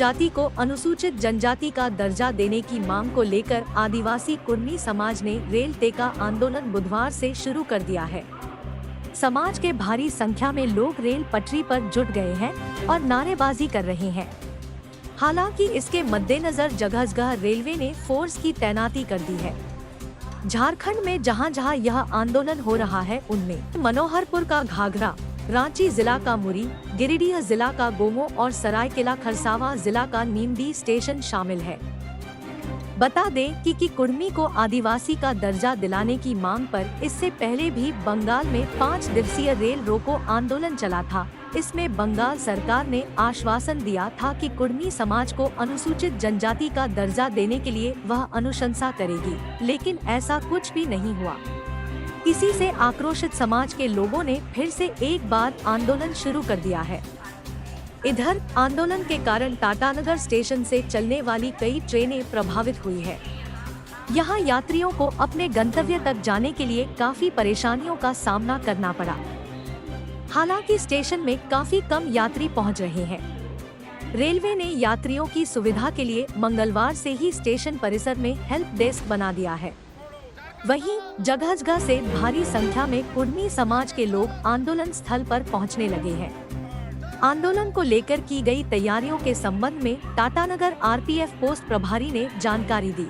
जाति को अनुसूचित जनजाति का दर्जा देने की मांग को लेकर आदिवासी कुर्मी समाज ने रेल टेका आंदोलन बुधवार से शुरू कर दिया है। समाज के भारी संख्या में लोग रेल पटरी पर जुट गए हैं और नारेबाजी कर रहे हैं। हालांकि इसके मद्देनजर जगह-जगह रेलवे ने फोर्स की तैनाती कर दी है। झारखंड में जहां-जहां यह आंदोलन हो रहा है उनमें मनोहरपुर का घाघरा, रांची जिला का मुरी, गिरिडीह जिला का गोमो और सरायकेला खरसावां जिला का नीमडी स्टेशन शामिल है। बता दें कि कुर्मी को आदिवासी का दर्जा दिलाने की मांग पर इससे पहले भी बंगाल में 5 दिवसीय रेल रोको आंदोलन चला था। इसमें बंगाल सरकार ने आश्वासन दिया था कि कुर्मी समाज को अनुसूचित जनजाति का दर्जा देने के लिए वह अनुशंसा करेगी, लेकिन ऐसा कुछ भी नहीं हुआ। इसी से आक्रोशित समाज के लोगों ने फिर से एक बार आंदोलन शुरू कर दिया है। इधर आंदोलन के कारण टाटानगर स्टेशन से चलने वाली कई ट्रेनें प्रभावित हुई है। यहां यात्रियों को अपने गंतव्य तक जाने के लिए काफी परेशानियों का सामना करना पड़ा। हालांकि स्टेशन में काफी कम यात्री पहुंच रहे हैं। रेलवे ने यात्रियों की सुविधा के लिए मंगलवार से ही स्टेशन परिसर में हेल्प डेस्क बना दिया है। वहीं जगह-जगह से भारी संख्या में कुर्मी समाज के लोग आंदोलन स्थल पर पहुंचने लगे हैं। आंदोलन को लेकर की गई तैयारियों के संबंध में टाटानगर आरपीएफ पोस्ट प्रभारी ने जानकारी दी।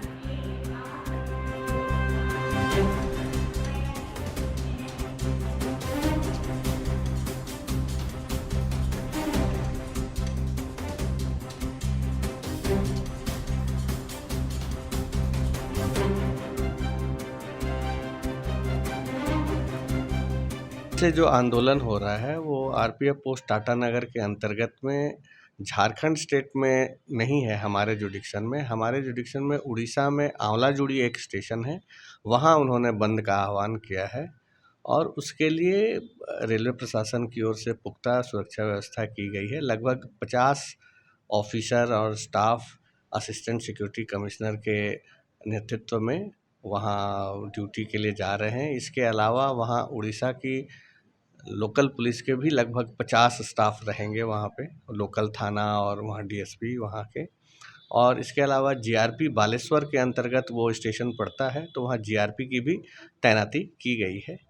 से जो आंदोलन हो रहा है वो आरपीएफ पोस्ट टाटानगर के अंतर्गत में झारखंड स्टेट में नहीं है। हमारे जुडिक्शन में उड़ीसा में आंवलाजुड़ी एक स्टेशन है, वहाँ उन्होंने बंद का आह्वान किया है और उसके लिए रेलवे प्रशासन की ओर से पुख्ता सुरक्षा व्यवस्था की गई है। लगभग 50 ऑफिसर और स्टाफ असिस्टेंट सिक्योरिटी कमिश्नर के नेतृत्व में वहाँ ड्यूटी के लिए जा रहे हैं। इसके अलावा वहाँ उड़ीसा की लोकल पुलिस के भी लगभग 50 स्टाफ रहेंगे वहाँ पे, लोकल थाना और वहाँ डीएसपी वहाँ के। और इसके अलावा जीआरपी बालेश्वर के अंतर्गत वो स्टेशन पड़ता है, तो वहाँ जीआरपी की भी तैनाती की गई है।